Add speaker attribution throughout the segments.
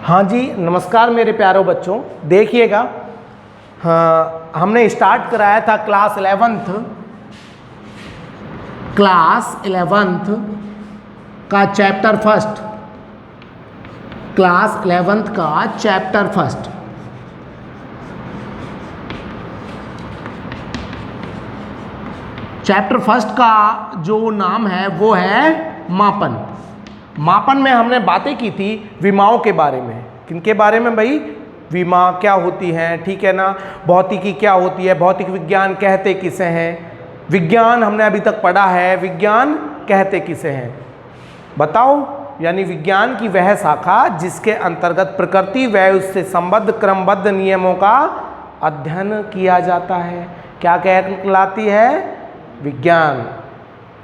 Speaker 1: हाँ जी, नमस्कार मेरे प्यारों बच्चों। देखिएगा, हाँ, हमने स्टार्ट कराया था क्लास 11th का चैप्टर फर्स्ट, क्लास 11th का चैप्टर फर्स्ट। चैप्टर फर्स्ट का जो नाम है वो है मापन। मापन में हमने बातें की थी विमाओं के बारे में। किनके बारे में भाई? विमा क्या होती हैं, ठीक है ना। भौतिकी क्या होती है, भौतिक विज्ञान कहते किसे हैं। विज्ञान हमने अभी तक पढ़ा है, विज्ञान कहते किसे हैं बताओ। यानी विज्ञान की वह शाखा जिसके अंतर्गत प्रकृति व उससे संबद्ध क्रमबद्ध नियमों का अध्ययन किया जाता है। क्या कहलाती है? विज्ञान।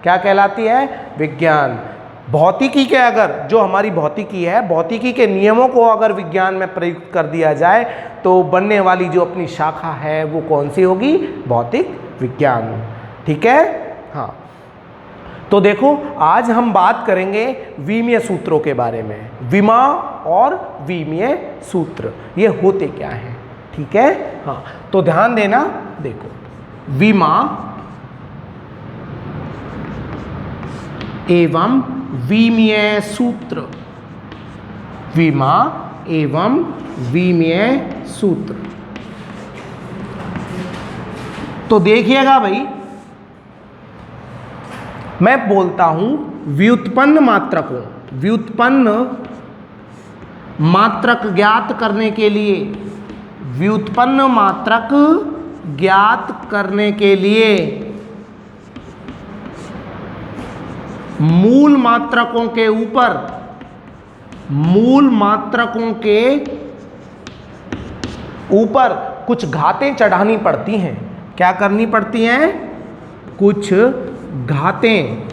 Speaker 1: क्या कहलाती है? विज्ञान। भौतिकी के अगर जो हमारी भौतिकी है, भौतिकी के नियमों को अगर विज्ञान में प्रयुक्त कर दिया जाए तो बनने वाली जो अपनी शाखा है वो कौन सी होगी? भौतिक विज्ञान। ठीक है, हाँ। तो देखो, आज हम बात करेंगे विमीय सूत्रों के बारे में। विमा और विमीय सूत्र ये होते क्या हैं, ठीक है। हाँ, तो ध्यान देना। देखो, विमा एवं विमीय सूत्र, विमा एवं विमीय सूत्र। तो देखिएगा भाई, मैं बोलता हूं व्युत्पन्न मात्रकों, व्युत्पन्न मात्रक ज्ञात करने के लिए, व्युत्पन्न मात्रक ज्ञात करने के लिए मूल मात्रकों के ऊपर, मूल मात्रकों के ऊपर कुछ घातें चढ़ानी पड़ती हैं। क्या करनी पड़ती हैं? कुछ घातें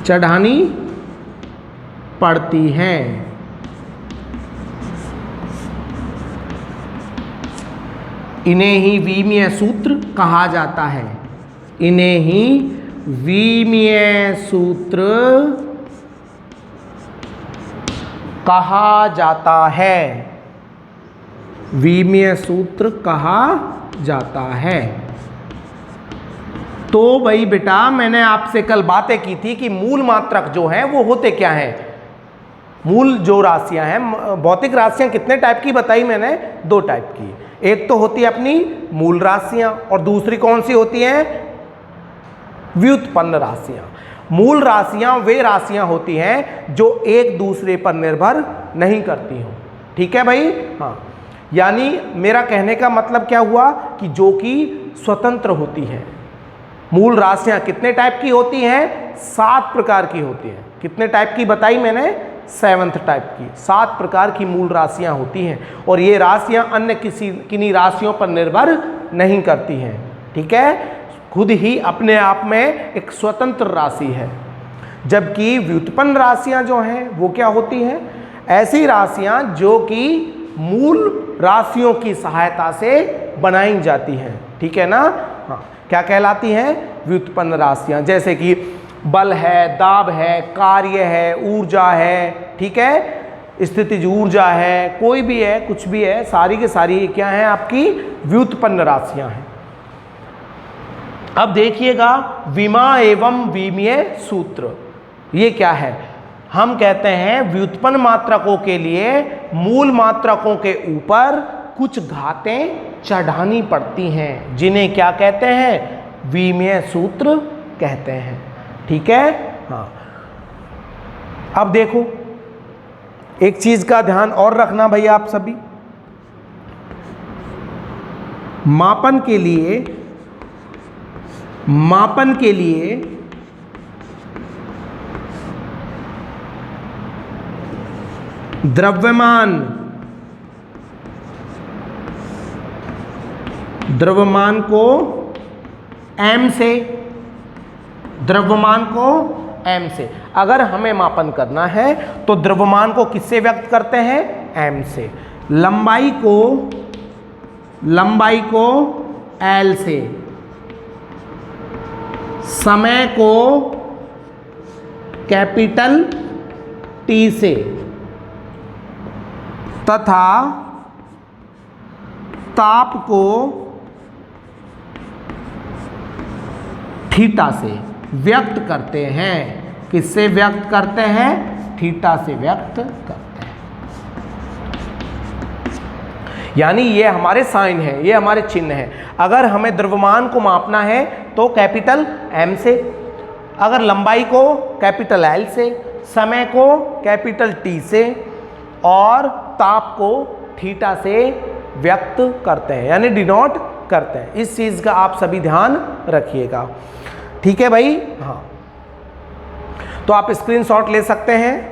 Speaker 1: चढ़ानी पड़ती हैं। इन्हें ही विमीय सूत्र कहा जाता है। इन्हें ही विमीय सूत्र कहा जाता है। विमीय सूत्र कहा जाता है। तो भाई बेटा, मैंने आपसे कल बातें की थी कि मूल मात्रक जो हैं वो होते क्या हैं। मूल जो राशियां हैं, भौतिक राशियां कितने टाइप की बताई मैंने? 2 टाइप की। एक तो होती है अपनी मूल राशियां और दूसरी कौन सी होती हैं? व्युत्पन्न राशियां। मूल राशियां वे राशियां होती हैं जो एक दूसरे पर निर्भर नहीं करती हों, ठीक है भाई। हाँ, यानी मेरा कहने का मतलब क्या हुआ कि जो कि स्वतंत्र होती है। मूल राशियां कितने टाइप की होती हैं? 7 प्रकार की होती हैं। कितने टाइप की बताई मैंने? 7th टाइप की। 7 प्रकार की मूल राशियां होती हैं और ये राशियां अन्य किन्हीं राशियों पर निर्भर नहीं करती हैं, ठीक है। खुद ही अपने आप में एक स्वतंत्र राशि है। जबकि व्युत्पन्न राशियां जो हैं वो क्या होती हैं? ऐसी राशियां जो कि मूल राशियों की सहायता से बनाई जाती हैं, ठीक है ना। हाँ, क्या कहलाती हैं? व्युत्पन्न राशियां। जैसे कि बल है, दाब है, कार्य है, ऊर्जा है, ठीक है, स्थितिज ऊर्जा है, कोई भी है, कुछ भी है, सारी के सारी क्या है? आपकी व्युत्पन्न राशियां हैं। अब देखिएगा, विमा एवं विमीय सूत्र ये क्या है? हम कहते हैं व्युत्पन्न मात्रकों के लिए मूल मात्रकों के ऊपर कुछ घातें चढ़ानी पड़ती हैं, जिन्हें क्या कहते हैं? विमीय सूत्र कहते हैं, ठीक है। हाँ, अब देखो, एक चीज का ध्यान और रखना भाई आप सभी। मापन के लिए द्रव्यमान को m से, द्रव्यमान को m से अगर हमें मापन करना है तो द्रव्यमान को किससे व्यक्त करते हैं? m से। लंबाई को l से, समय को कैपिटल टी से तथा ताप को थीटा से व्यक्त करते हैं। किससे व्यक्त करते हैं? थीटा से व्यक्त करते हैं। यानी ये हमारे साइन है, ये हमारे चिन्ह है। अगर हमें द्रव्यमान को मापना है तो कैपिटल एम से, अगर लंबाई को कैपिटल एल से, समय को कैपिटल टी से और ताप को थीटा से व्यक्त करते हैं, यानी डिनोट करते हैं। इस चीज़ का आप सभी ध्यान रखिएगा, ठीक है भाई। हाँ, तो आप स्क्रीनशॉट ले सकते हैं।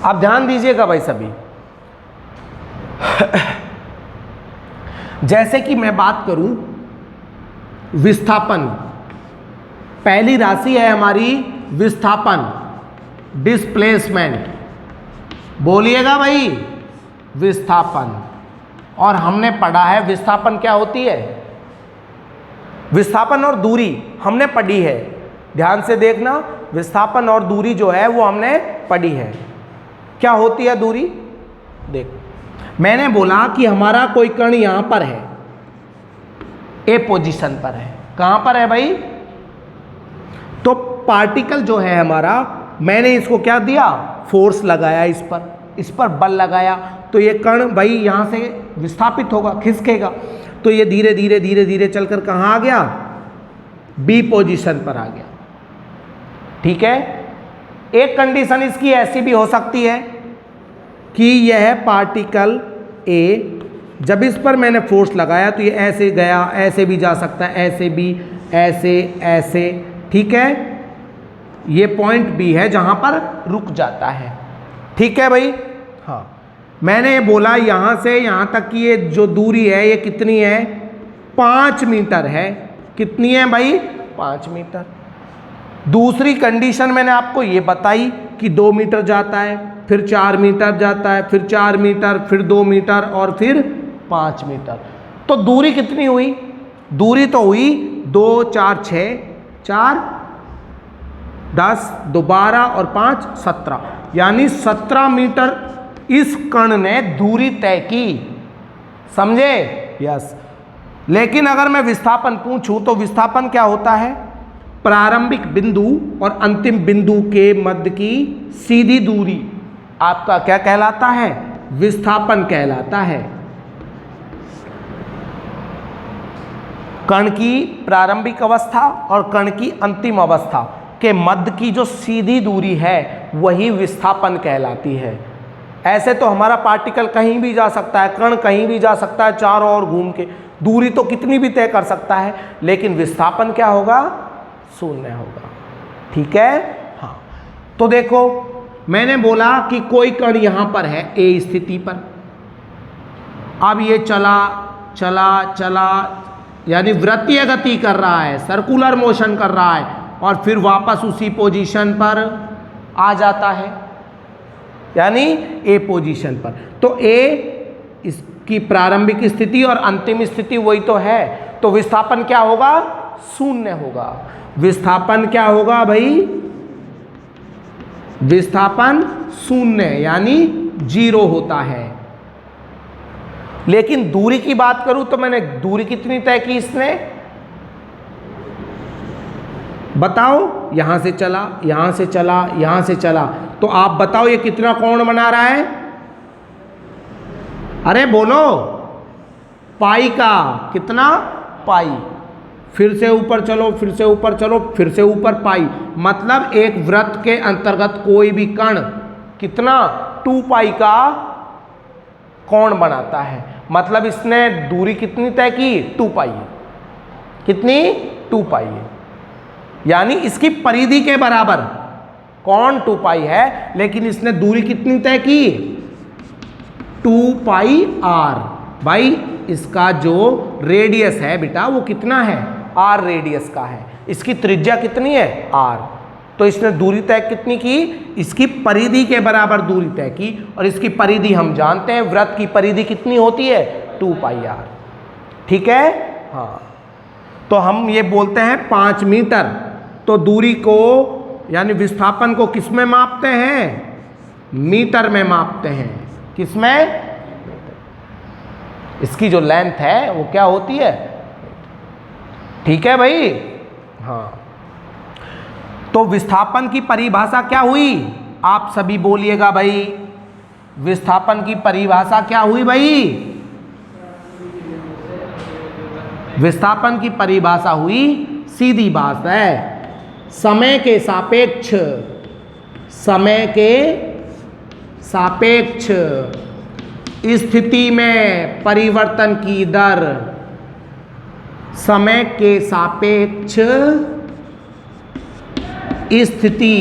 Speaker 1: आप ध्यान दीजिएगा भाई सभी। जैसे कि मैं बात करूं विस्थापन, पहली राशि है हमारी विस्थापन, डिस्प्लेसमेंट, बोलिएगा भाई विस्थापन। और हमने पढ़ा है विस्थापन क्या होती है, विस्थापन और दूरी हमने पढ़ी है। ध्यान से देखना, विस्थापन और दूरी जो है वो हमने पढ़ी है। क्या होती है दूरी? देख, मैंने बोला कि हमारा कोई कण यहां पर है, ए पोजीशन पर है। कहां पर है भाई? तो पार्टिकल जो है हमारा, मैंने इसको क्या दिया? फोर्स लगाया, इस पर बल लगाया, तो ये कण भाई यहां से विस्थापित होगा, खिसकेगा। तो ये धीरे धीरे धीरे धीरे चलकर कहां आ गया? बी पोजीशन पर आ गया, ठीक है। एक कंडीशन इसकी ऐसी भी हो सकती है कि यह पार्टिकल ए, जब इस पर मैंने फोर्स लगाया तो ये ऐसे गया, ऐसे भी जा सकता है, ऐसे भी, ऐसे ऐसे, ठीक है। ये पॉइंट बी है जहां पर रुक जाता है, ठीक है भाई। हाँ, मैंने बोला यहां से यहां तक की ये जो दूरी है ये कितनी है? 5 मीटर है। कितनी है भाई? 5 मीटर। दूसरी कंडीशन मैंने आपको ये बताई कि 2 मीटर जाता है, फिर 4 मीटर जाता है, फिर 4 मीटर, फिर 2 मीटर और फिर 5 मीटर। तो दूरी कितनी हुई? दूरी तो हुई 2 4 6, 4 10, 2 12 और 5 17, यानी 17 मीटर इस कण ने दूरी तय की, समझे? यस। लेकिन अगर मैं विस्थापन पूछूं तो विस्थापन क्या होता है? प्रारंभिक बिंदु और अंतिम बिंदु के मध्य की सीधी दूरी आपका क्या कहलाता है? विस्थापन कहलाता है। कण की प्रारंभिक अवस्था और कण की अंतिम अवस्था के मध्य की जो सीधी दूरी है वही विस्थापन कहलाती है। ऐसे तो हमारा पार्टिकल कहीं भी जा सकता है, कण कहीं भी जा सकता है, चारों ओर घूम के दूरी तो कितनी भी तय कर सकता है, लेकिन विस्थापन क्या होगा? 0 होगा, ठीक है। हाँ, तो देखो मैंने बोला कि कोई कण यहां पर है ए स्थिति पर, अब ये चला चला चला, यानी वृत्तीय गति कर रहा है, सर्कुलर मोशन कर रहा है और फिर वापस उसी पोजीशन पर आ जाता है, यानी ए पोजीशन पर। तो ए इसकी प्रारंभिक स्थिति और अंतिम स्थिति वही तो है, तो विस्थापन क्या होगा? 0 होगा। विस्थापन क्या होगा भाई? विस्थापन 0 यानी 0 होता है। लेकिन दूरी की बात करूं तो मैंने दूरी कितनी तय की इसने? बताओ, यहां से चला, यहां से चला, यहां से चला, तो आप बताओ ये कितना कोण बना रहा है? अरे बोलो, पाई का। कितना? पाई। फिर से ऊपर चलो, फिर से ऊपर चलो, फिर से ऊपर पाई। मतलब एक वृत्त के अंतर्गत कोई भी कण कितना? 2 पाई का कोण बनाता है। मतलब इसने दूरी कितनी तय की? 2 पाई। कितनी? 2 पाई है, यानी इसकी परिधि के बराबर कोण 2 पाई है, लेकिन इसने दूरी कितनी तय की? 2 पाई आर। भाई इसका जो रेडियस है बेटा वो कितना है? आर रेडियस का है। इसकी त्रिज्या कितनी है? आर। तो इसने दूरी तय कितनी की, इसकी परिधि के बराबर दूरी तय की, और इसकी परिधि हम जानते हैं, वृत्त की परिधि कितनी होती है 2πr। ठीक है, हाँ। तो हम ये बोलते हैं 5 मीटर। तो दूरी को यानी विस्थापन को किस में मापते हैं, मीटर में मापते हैं। किस में, इसकी जो लेंथ है वो क्या होती है, ठीक है भाई, हाँ। तो विस्थापन की परिभाषा क्या हुई, आप सभी बोलिएगा भाई, विस्थापन की परिभाषा क्या हुई भाई, विस्थापन की परिभाषा हुई, सीधी बात है, समय के सापेक्ष, समय के सापेक्ष स्थिति में परिवर्तन की दर, समय के सापेक्ष स्थिति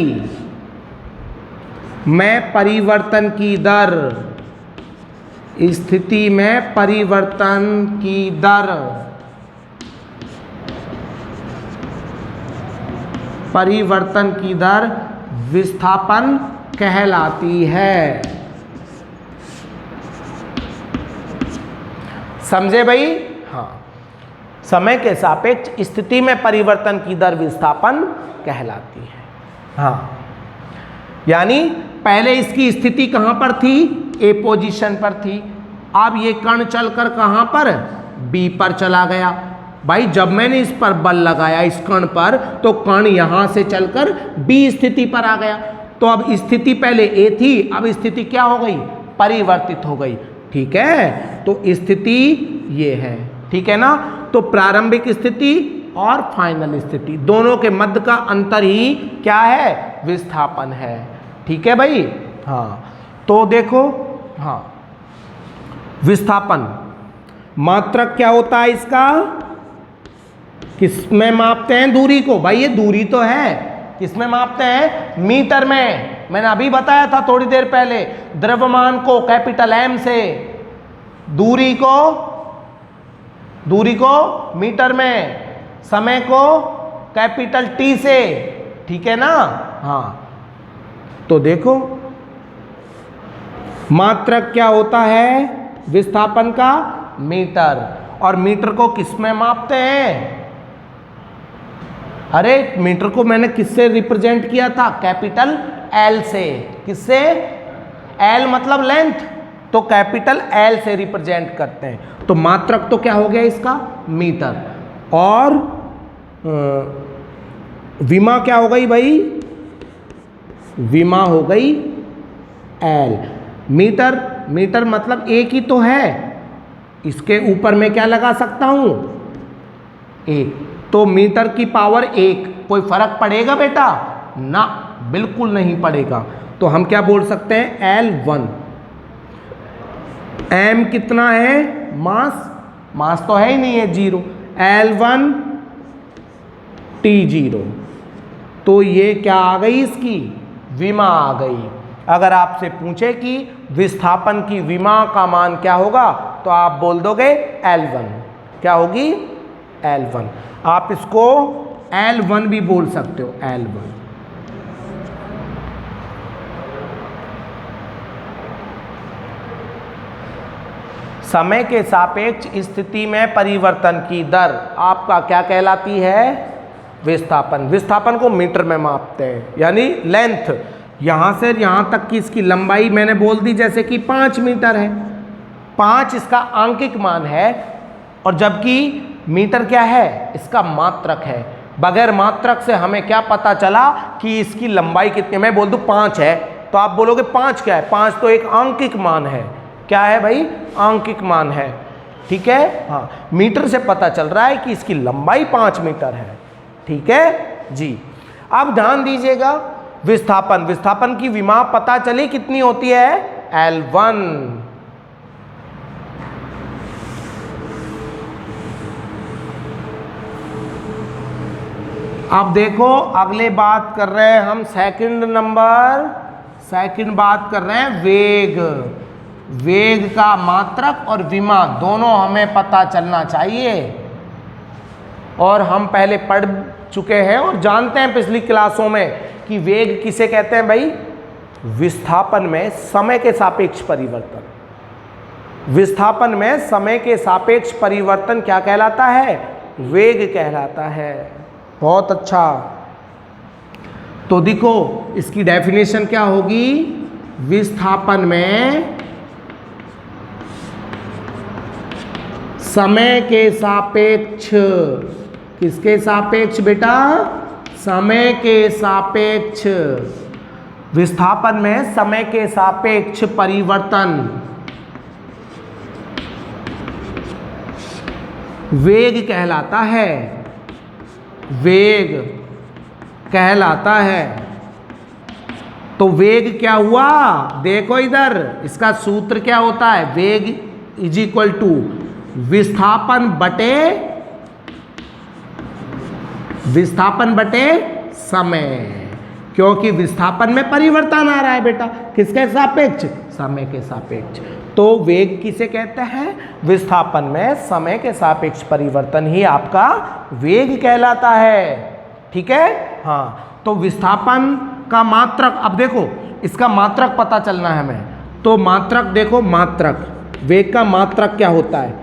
Speaker 1: में परिवर्तन की दर, स्थिति में परिवर्तन की दर, परिवर्तन की दर विस्थापन कहलाती है। समझे भाई, हाँ। समय के सापेक्ष स्थिति में परिवर्तन की दर विस्थापन कहलाती है, हाँ। यानी पहले इसकी स्थिति कहां पर थी, ए पोजीशन पर थी, अब ये कण चलकर कहां पर, बी पर चला गया। भाई जब मैंने इस पर बल लगाया इस कण पर, तो कण यहां से चलकर बी स्थिति पर आ गया। तो अब स्थिति पहले ए थी, अब स्थिति क्या हो गई, परिवर्तित हो गई। ठीक है, तो स्थिति ये है, ठीक है ना। तो प्रारंभिक स्थिति और फाइनल स्थिति दोनों के मध्य का अंतर ही क्या है, विस्थापन है। ठीक है भाई, हाँ। तो देखो, हाँ, विस्थापन मात्रक क्या होता है इसका, किस में मापते हैं दूरी को, भाई ये दूरी तो है, किस में मापते हैं, मीटर में। मैंने अभी बताया था थोड़ी देर पहले, द्रव्यमान को कैपिटल एम से, दूरी को मीटर में, समय को कैपिटल टी से। ठीक है ना, हाँ। तो देखो मात्रक क्या होता है विस्थापन का, मीटर, और मीटर को किस में मापते हैं, अरे मीटर को मैंने किससे रिप्रेजेंट किया था, कैपिटल एल से। किससे, एल मतलब लेंथ, तो कैपिटल एल से रिप्रेजेंट करते हैं। तो मात्रक तो क्या हो गया इसका, मीटर, और विमा क्या हो गई भाई, विमा हो गई एल। मीटर मतलब एक ही तो है, इसके ऊपर मैं क्या लगा सकता हूं, एक, तो मीटर की पावर 1, कोई फर्क पड़ेगा बेटा ना, बिल्कुल नहीं पड़ेगा। तो हम क्या बोल सकते हैं, L1। M कितना है, मास तो है ही नहीं है, 0, L1 T0। तो ये क्या आ गई, इसकी विमा आ गई। अगर आपसे पूछे कि विस्थापन की विमा का मान क्या होगा, तो आप बोल दोगे L1। क्या होगी, L1। आप इसको L1 भी बोल सकते हो, L1। समय के सापेक्ष स्थिति में परिवर्तन की दर आपका क्या कहलाती है, विस्थापन। विस्थापन को मीटर में मापते हैं, यानी लेंथ, यहां से यहां तक की इसकी लंबाई मैंने बोल दी जैसे कि 5 मीटर है, 5 इसका आंकिक मान है, और जबकि मीटर क्या है, इसका मात्रक है। बगैर मात्रक से हमें क्या पता चला कि इसकी लंबाई कितनी, मैं बोल दूं 5 है, तो आप बोलोगे 5 क्या है, 5 तो एक आंकिक मान है। क्या है भाई, आंकिक मान है। ठीक है, हाँ, मीटर से पता चल रहा है कि इसकी लंबाई 5 मीटर है। ठीक है जी। अब ध्यान दीजिएगा, विस्थापन की विमा पता चली कितनी होती है, L1। अब देखो अगले बात कर रहे हैं हम सेकंड बात कर रहे हैं वेग का मात्रक और विमा दोनों हमें पता चलना चाहिए, और हम पहले पढ़ चुके हैं और जानते हैं पिछली क्लासों में कि वेग किसे कहते हैं भाई? विस्थापन में समय के सापेक्ष परिवर्तन। विस्थापन में समय के सापेक्ष परिवर्तन क्या कहलाता है? वेग कहलाता है। बहुत अच्छा। तो देखो इसकी डेफिनेशन क्या होगी? विस्थापन में समय के सापेक्ष, किसके सापेक्ष बेटा? समय के सापेक्ष। विस्थापन में समय के सापेक्ष परिवर्तन वेग कहलाता है। वेग कहलाता है। तो वेग क्या हुआ? देखो इधर, इसका सूत्र क्या होता है? वेग इज इक्वल टू विस्थापन बटे समय, क्योंकि विस्थापन में परिवर्तन आ रहा है बेटा, किसके सापेक्ष? समय के सापेक्ष। तो वेग किसे कहते हैं? विस्थापन में समय के सापेक्ष परिवर्तन ही आपका वेग कहलाता है। ठीक है? हाँ, तो विस्थापन का मात्रक, अब देखो इसका मात्रक पता चलना है हमें। तो मात्रक देखो, मात्रक, वेग का मात्रक क्या होता है?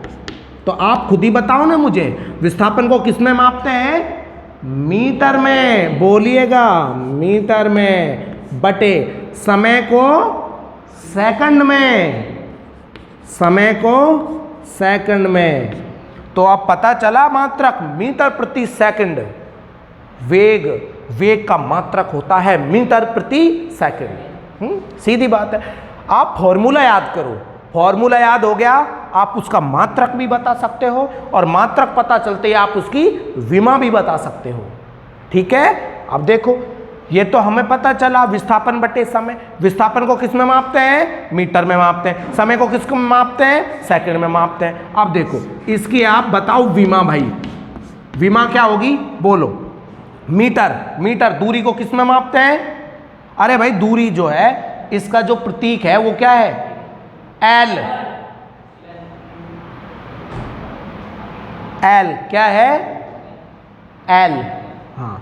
Speaker 1: तो आप खुद ही बताओ ना मुझे, विस्थापन को किस में मापते हैं? मीटर में। बोलिएगा, मीटर में। बटे समय को सेकंड में। समय को सेकंड में। तो अब पता चला मात्रक मीटर प्रति सेकंड। वेग का मात्रक होता है मीटर प्रति सेकंड। सीधी बात है। आप फॉर्मूला याद करो, फॉर्मूला याद हो गया, आप उसका मात्रक भी बता सकते हो, और मात्रक पता चलते ही आप उसकी विमा भी बता सकते हो। ठीक है? अब देखो, ये तो हमें पता चला विस्थापन बटे समय। विस्थापन को किस में मापते हैं? मीटर में मापते हैं। समय को किस में मापते हैं? सेकंड में मापते हैं। अब देखो इसकी आप बताओ विमा भाई। विमा क्या होगी? बोलो। मीटर दूरी को किस में मापते हैं? अरे भाई दूरी जो है, इसका जो प्रतीक है वो क्या है? एल। एल क्या है? एल। हाँ,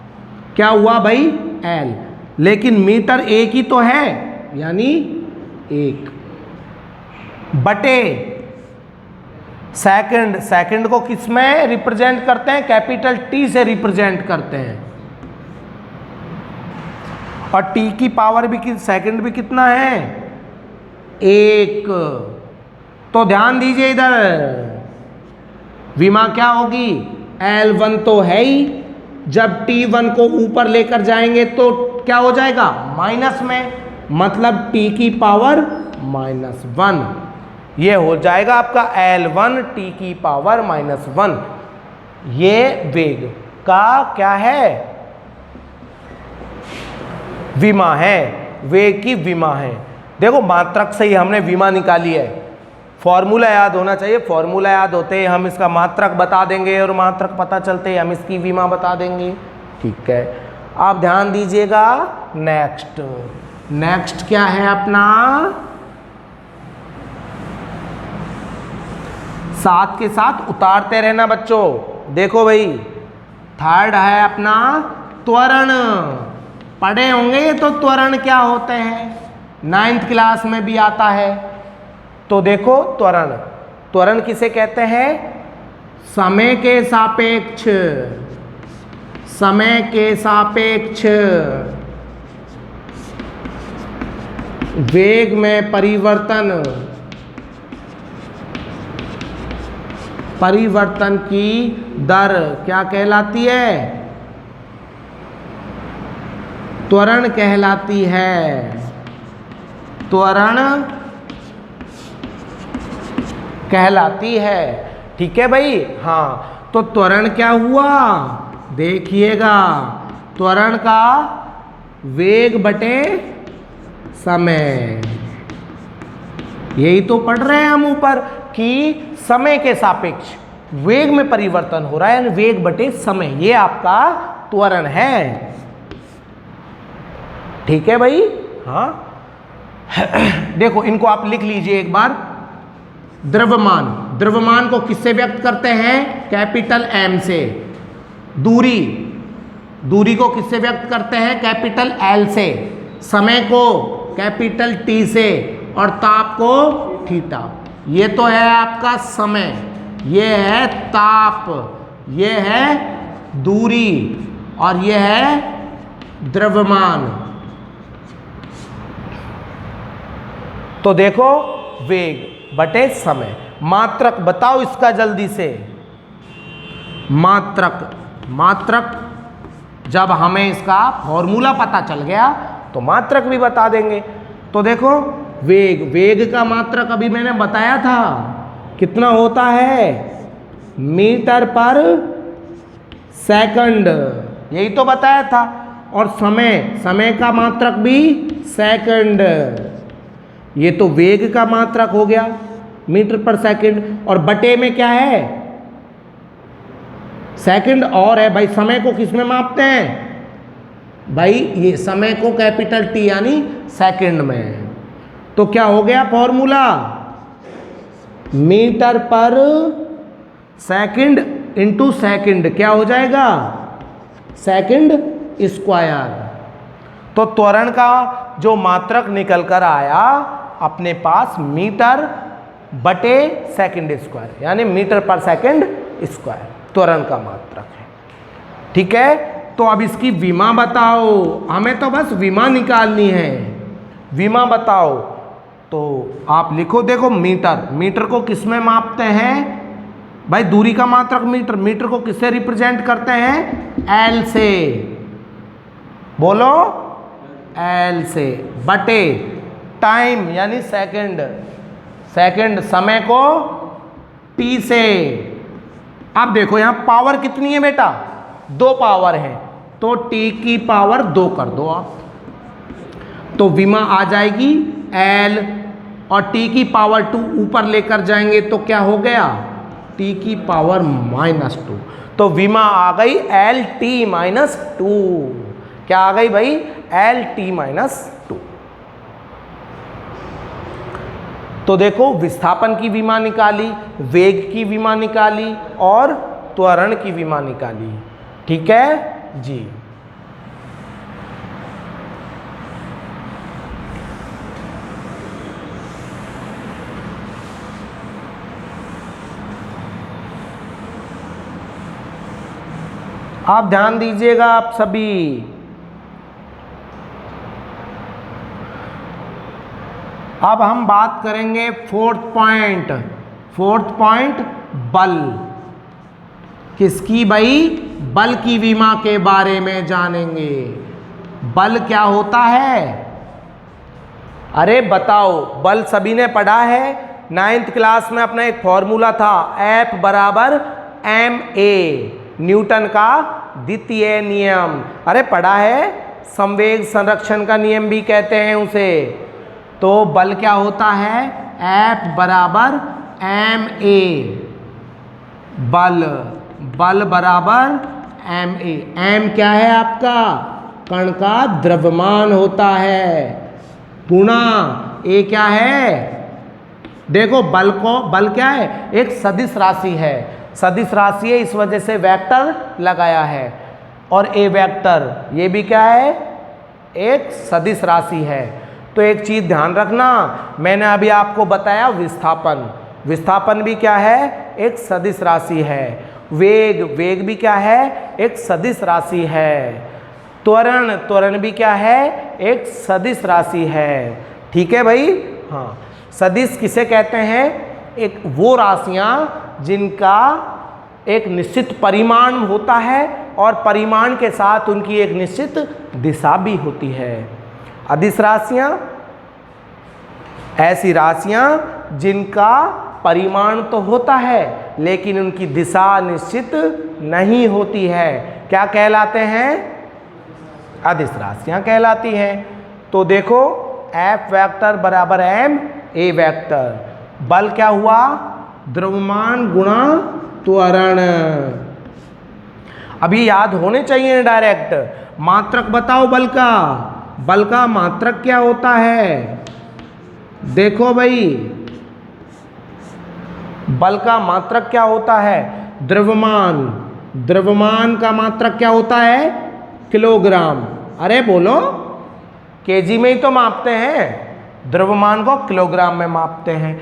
Speaker 1: क्या हुआ भाई? एल। लेकिन मीटर एक ही तो है, यानी एक। बटे सेकंड, सेकंड को किस में रिप्रेजेंट करते हैं? कैपिटल टी से रिप्रेजेंट करते हैं। और टी की पावर भी सेकंड भी कितना है? एक। तो ध्यान दीजिए इधर, विमा क्या होगी? L1 तो है ही, जब T1 को ऊपर लेकर जाएंगे तो क्या हो जाएगा? माइनस में, मतलब T की पावर -1। ये हो जाएगा आपका L1 T की पावर -1। ये वेग का क्या है? विमा है। वेग की विमा है। देखो मात्रक से ही हमने विमा निकाली है। फॉर्मूला याद होना चाहिए, फॉर्मूला याद होते ही हम इसका मात्रक बता देंगे, और मात्रक पता चलते ही हम इसकी विमा बता देंगे। ठीक है, आप ध्यान दीजिएगा। नेक्स्ट, नेक्स्ट क्या है अपना? साथ के साथ उतारते रहना बच्चों। देखो भाई, थर्ड है अपना त्वरण। पढ़े होंगे ये तो, त्वरण क्या होते हैं, 9th क्लास में भी आता है। तो देखो त्वरण, त्वरण किसे कहते हैं? समय के सापेक्ष, समय के सापेक्ष वेग में परिवर्तन, परिवर्तन की दर क्या कहलाती है? त्वरण कहलाती है। त्वरण कहलाती है। ठीक है भाई? हाँ, तो त्वरण क्या हुआ? देखिएगा, त्वरण का वेग बटे समय। यही तो पढ़ रहे हैं हम ऊपर कि समय के सापेक्ष वेग में परिवर्तन हो रहा है, यानी वेग बटे समय। ये आपका त्वरण है। ठीक है भाई? हाँ, देखो इनको आप लिख लीजिए एक बार। द्रव्यमान, द्रव्यमान को किससे व्यक्त करते हैं? कैपिटल एम से। दूरी, दूरी को किससे व्यक्त करते हैं? कैपिटल एल से। समय को कैपिटल टी से और ताप को थीटा। ये तो है आपका समय, ये है ताप, ये है दूरी और ये है द्रव्यमान। तो देखो वेग बटे समय। मात्रक बताओ इसका जल्दी से। मात्रक जब हमें इसका फॉर्मूला पता चल गया तो मात्रक भी बता देंगे। तो देखो वेग का मात्रक अभी मैंने बताया था कितना होता है? मीटर पर सेकंड, यही तो बताया था। और समय का मात्रक भी सेकंड। ये तो वेग का मात्रक हो गया मीटर पर सेकंड। और बटे में क्या है? सेकंड और है भाई। समय को किस में मापते हैं भाई? ये समय को कैपिटल टी यानी सेकंड में। तो क्या हो गया फॉर्मूला? मीटर पर सेकंड इंटू सेकंड क्या हो जाएगा? Second square. तो त्वरण का जो मात्रक निकल कर आया अपने पास मीटर बटे सेकंड स्क्वायर यानी मीटर पर सेकंड स्क्वायर त्वरण का मात्रक है। ठीक है, तो अब इसकी विमा बताओ। हमें तो बस विमा निकालनी है। विमा बताओ तो आप लिखो। देखो मीटर को किस में मापते हैं भाई? दूरी का मात्रक मीटर को किससे रिप्रेजेंट करते हैं? एल से। बोलो एल से। बटे टाइम यानी सेकंड समय को टी से। अब देखो यहां पावर कितनी है बेटा? 2 पावर है तो टी की पावर 2 कर दो आप। तो विमा आ जाएगी एल और टी की पावर 2 ऊपर लेकर जाएंगे तो क्या हो गया? टी की पावर -2। तो विमा आ गई एल टी -2। क्या आ गई भाई? L T -2। तो देखो विस्थापन की विमा निकाली, वेग की विमा निकाली और त्वरण की विमा निकाली। ठीक है जी। आप ध्यान दीजिएगा आप सभी। अब हम बात करेंगे फोर्थ पॉइंट बल। किसकी भाई? बल की विमा के बारे में जानेंगे। बल क्या होता है? अरे बताओ, बल सभी ने पढ़ा है 9th क्लास में। अपना एक फॉर्मूला था F बराबर ma, न्यूटन का द्वितीय नियम। अरे पढ़ा है, संवेग संरक्षण का नियम भी कहते हैं उसे। तो बल क्या होता है? F बराबर ma। बल बराबर ma। m क्या है आपका? कण का द्रव्यमान होता है गुणा a क्या है? देखो बल क्या है? एक सदिश राशि है। सदिश राशि है इस वजह से वेक्टर लगाया है। और a वेक्टर ये भी क्या है? एक सदिश राशि है। तो एक चीज ध्यान रखना, मैंने अभी आपको बताया विस्थापन भी क्या है? एक सदिश राशि है। वेग भी क्या है? एक सदिश राशि है। त्वरण भी क्या है? एक सदिश राशि है। ठीक है भाई। हाँ, सदिश किसे कहते हैं? एक वो राशियां जिनका एक निश्चित परिमाण होता है और परिमाण के साथ उनकी एक निश्चित दिशा भी होती है। अदिश राशियां ऐसी राशियां जिनका परिमाण तो होता है लेकिन उनकी दिशा निश्चित नहीं होती है। क्या कहलाते हैं? अदिश राशियां कहलाती हैं। तो देखो F वेक्टर बराबर m a वेक्टर। बल क्या हुआ? द्रव्यमान गुणा त्वरण। अभी याद होने चाहिए डायरेक्ट। मात्रक बताओ बल का मात्रक क्या होता है? देखो भाई, बल का मात्रक क्या होता है? द्रव्यमान का मात्रक क्या होता है? किलोग्राम। अरे बोलो, केजी में ही तो मापते हैं, द्रव्यमान को किलोग्राम में मापते हैं।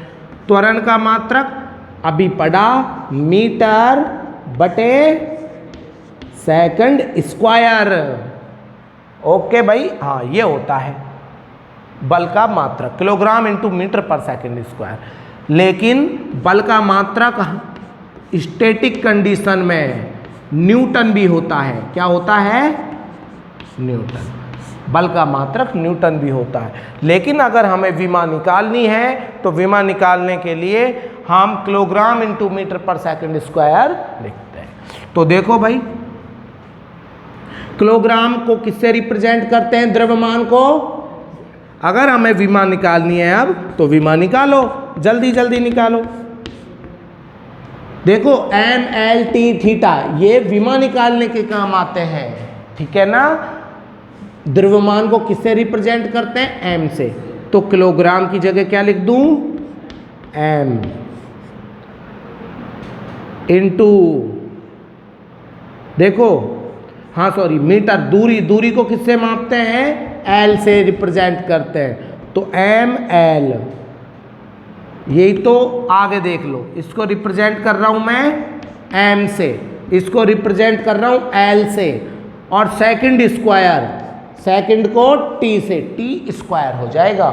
Speaker 1: त्वरण का मात्रक अभी पढ़ा, मीटर बटे सेकंड स्क्वायर। ओके भाई, हाँ ये होता है बल का मात्रक, किलोग्राम इंटू मीटर पर सेकंड स्क्वायर। लेकिन बल का मात्रक स्टैटिक कंडीशन में न्यूटन भी होता है। क्या होता है? न्यूटन। बल का मात्रक न्यूटन भी होता है। लेकिन अगर हमें विमा निकालनी है तो विमा निकालने के लिए हम किलोग्राम इंटू मीटर पर सेकंड स्क्वायर लिखते हैं। तो देखो भाई, किलोग्राम को किससे रिप्रेजेंट करते हैं? द्रव्यमान को। अगर हमें विमा निकालनी है अब, तो विमा निकालो, जल्दी जल्दी निकालो। देखो एम एल टी थीटा, ये विमा निकालने के काम आते हैं, ठीक है ना। द्रव्यमान को किससे रिप्रेजेंट करते हैं? एम से। तो किलोग्राम की जगह क्या लिख दूं? एम इंटू, देखो हाँ सॉरी, मीटर, दूरी, दूरी को किससे मापते हैं? एल से रिप्रेजेंट करते हैं। तो एम एल, यही तो आगे देख लो, इसको रिप्रेजेंट कर रहा हूं मैं एम से, इसको रिप्रेजेंट कर रहा हूं एल से, और सेकंड स्क्वायर, सेकंड को टी से, टी स्क्वायर हो जाएगा,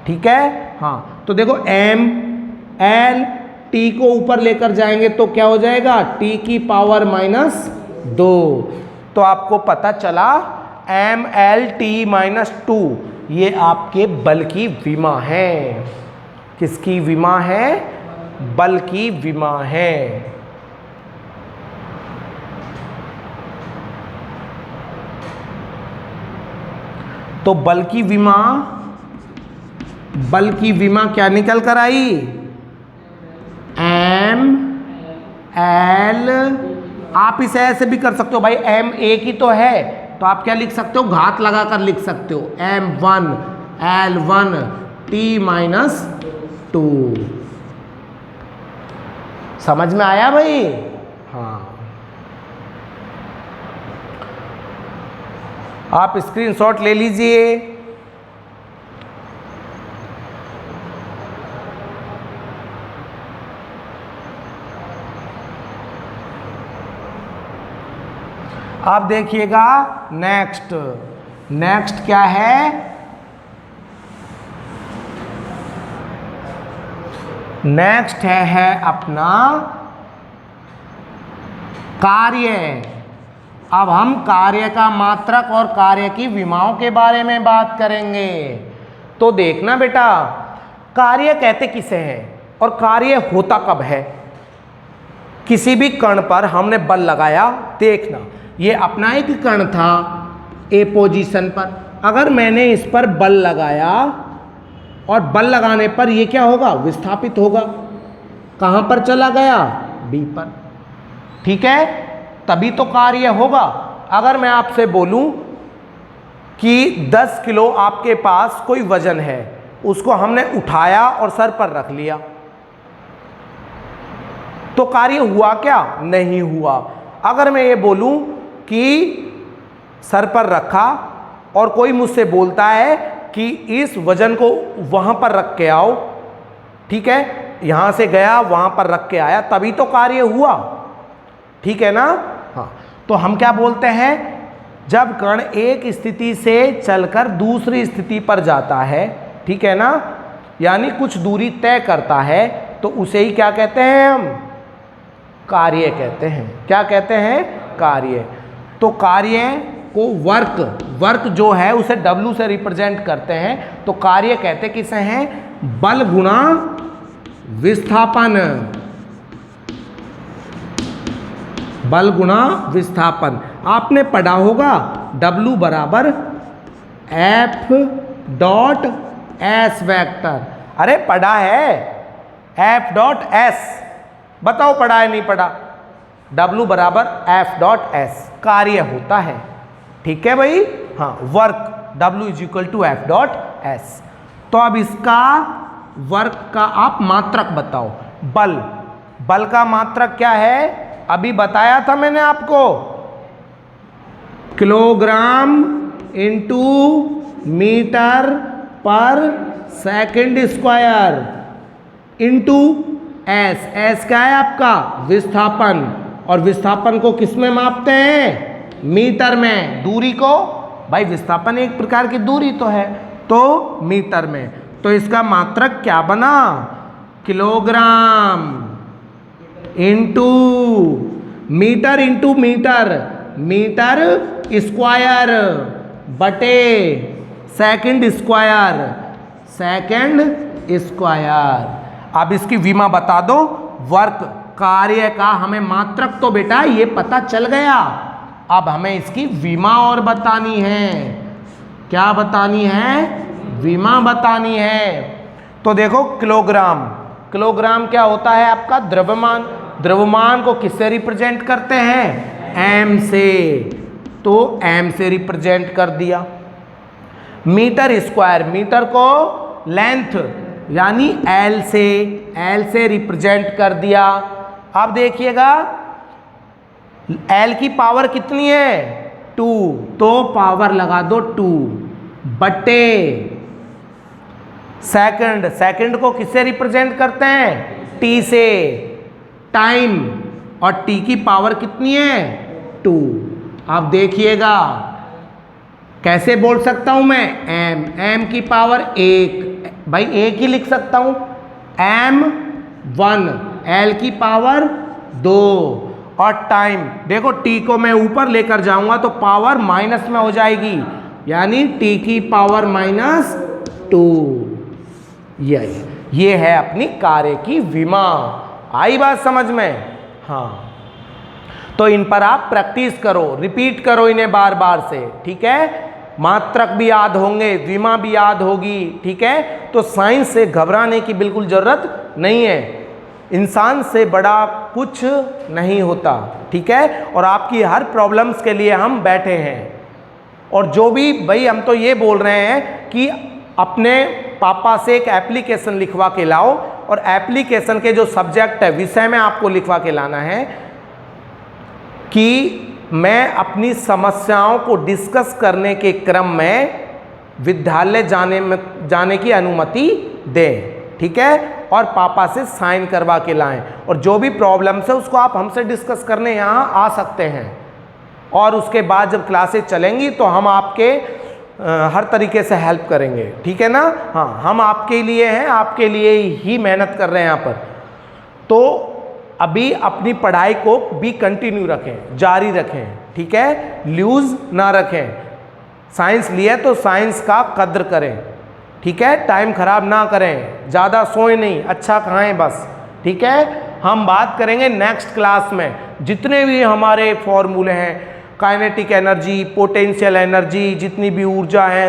Speaker 1: ठीक है। हाँ तो देखो एम एल टी को ऊपर लेकर जाएंगे तो क्या हो जाएगा? टी की पावर -2। तो आपको पता चला एम एल टी -2 ये आपके बल की विमा है। किसकी विमा है? बल की विमा है। तो बल की विमा, बल की विमा क्या निकल कर आई? एम एल, आप इसे ऐसे भी कर सकते हो भाई, एम एक ही तो है, तो आप क्या लिख सकते हो? घात लगाकर लिख सकते हो, M1 L1 T -2। समझ में आया भाई? हाँ, आप स्क्रीनशॉट ले लीजिए। अब देखिएगा नेक्स्ट, नेक्स्ट क्या है? नेक्स्ट है अपना कार्य। अब हम कार्य का मात्रक और कार्य की विमाओं के बारे में बात करेंगे। तो देखना बेटा, कार्य कहते किसे हैं और कार्य होता कब है? किसी भी कण पर हमने बल लगाया, देखना ये अपना एक कण था ए पोजीशन पर, अगर मैंने इस पर बल लगाया और बल लगाने पर ये क्या होगा? विस्थापित होगा। कहाँ पर चला गया? बी पर, ठीक है, तभी तो कार्य होगा। अगर मैं आपसे बोलूं कि 10 किलो आपके पास कोई वजन है, उसको हमने उठाया और सर पर रख लिया, तो कार्य हुआ क्या? नहीं हुआ। अगर मैं ये बोलूं कि सर पर रखा और कोई मुझसे बोलता है कि इस वजन को वहां पर रख के आओ, ठीक है, यहां से गया वहां पर रख के आया, तभी तो कार्य हुआ, ठीक है ना। हाँ, तो हम क्या बोलते हैं? जब कण एक स्थिति से चलकर दूसरी स्थिति पर जाता है, ठीक है ना, यानी कुछ दूरी तय करता है, तो उसे ही क्या कहते हैं? हम कार्य कहते हैं। क्या कहते हैं? कार्य। तो कार्य को वर्क, वर्क जो है उसे W से रिप्रेजेंट करते हैं, तो कार्य कहते किसे हैं? बल गुणा विस्थापन, बल गुणा विस्थापन। आपने पढ़ा होगा W बराबर F.S वेक्टर। अरे पढ़ा है, F.S, बताओ पढ़ा है नहीं पढ़ा? W बराबर F.S कार्य होता है, ठीक है भाई। हाँ, वर्क W = F.S। तो अब इसका वर्क का आप मात्रक बताओ। बल, बल का मात्रक क्या है? अभी बताया था मैंने आपको, किलोग्राम इंटू मीटर पर second square into S. S क्या है आपका? विस्थापन। और विस्थापन को किस में मापते हैं? मीटर में। दूरी को, भाई विस्थापन एक प्रकार की दूरी तो है, तो मीटर में। तो इसका मात्रक क्या बना? Kilogram into metre into metre, metre square बटे सेकंड स्क्वायर, सेकंड स्क्वायर। अब इसकी विमा बता दो। वर्क, कार्य का हमें मात्रक तो बेटा ये पता चल गया, अब हमें इसकी विमा और बतानी है। क्या बतानी है? विमा बतानी है। तो देखो किलोग्राम, किलोग्राम क्या होता है आपका? द्रव्यमान। द्रव्यमान को किससे रिप्रेजेंट करते हैं? एम से। तो एम से रिप्रेजेंट कर दिया। मीटर स्क्वायर, मीटर को लेंथ यानी एल से, एल से रिप्रेजेंट कर दिया। अब देखिएगा एल की पावर कितनी है? 2, तो पावर लगा दो 2 बटे सेकंड। सेकंड को किससे रिप्रेजेंट करते हैं? टी से। टाइम, और टी की पावर कितनी है? 2। अब देखिएगा कैसे बोल सकता हूं मैं? एम, एम की पावर 1, भाई 1 ही लिख सकता हूं। एम 1, एल की पावर 2। और टाइम, देखो टी को मैं ऊपर लेकर जाऊंगा तो पावर माइनस में हो जाएगी, यानी टी की पावर -2। ये है अपनी कार्य की विमा। आई बात समझ में? हाँ, तो इन पर आप प्रैक्टिस करो, रिपीट करो इन्हें बार बार से, ठीक है? मात्रक भी याद होंगे, विमा भी याद होगी, ठीक है? तो साइंस से घबराने की बिल्कुल जरूरत नहीं है। इंसान से बड़ा कुछ नहीं होता, ठीक है? और आपकी हर प्रॉब्लम्स के लिए हम बैठे हैं। और जो भी, भाई हम तो ये बोल रहे हैं कि अपने पापा से एक एप्लीकेशन लिखवा के लाओ, और एप्लीकेशन के जो सब्जेक्ट है, विषय में आपको लिखवा के लाना है कि मैं अपनी समस्याओं को डिस्कस करने के क्रम में विद्यालय जाने की अनुमति दें, ठीक है? और पापा से साइन करवा के लाएं, और जो भी प्रॉब्लम्स है उसको आप हमसे डिस्कस करने यहाँ आ सकते हैं। और उसके बाद जब क्लासेस चलेंगी तो हम आपके हर तरीके से हेल्प करेंगे, ठीक है ना? हाँ, हम आपके लिए हैं, आपके लिए ही मेहनत कर रहे हैं यहाँ पर। तो अभी अपनी पढ़ाई को भी कंटिन्यू रखें, जारी रखें, ठीक है? लूज ना रखें। साइंस लिया तो साइंस का कद्र करें, ठीक है? टाइम खराब ना करें, ज़्यादा सोएं नहीं, अच्छा खाएं बस, ठीक है? हम बात करेंगे नेक्स्ट क्लास में जितने भी हमारे फॉर्मूले हैं, काइनेटिक एनर्जी, पोटेंशियल एनर्जी, जितनी भी ऊर्जा है,